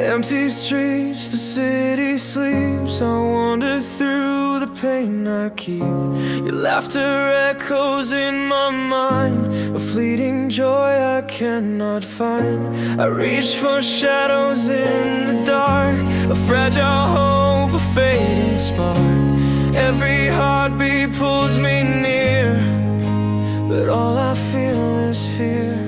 Empty streets, the city sleeps. I wander through the pain I keep. Your laughter echoes in my mind, a fleeting joy I cannot find. I reach for shadows in the dark, a fragile hope, a fading spark. Every heartbeat pulls me near, but all I feel is fear.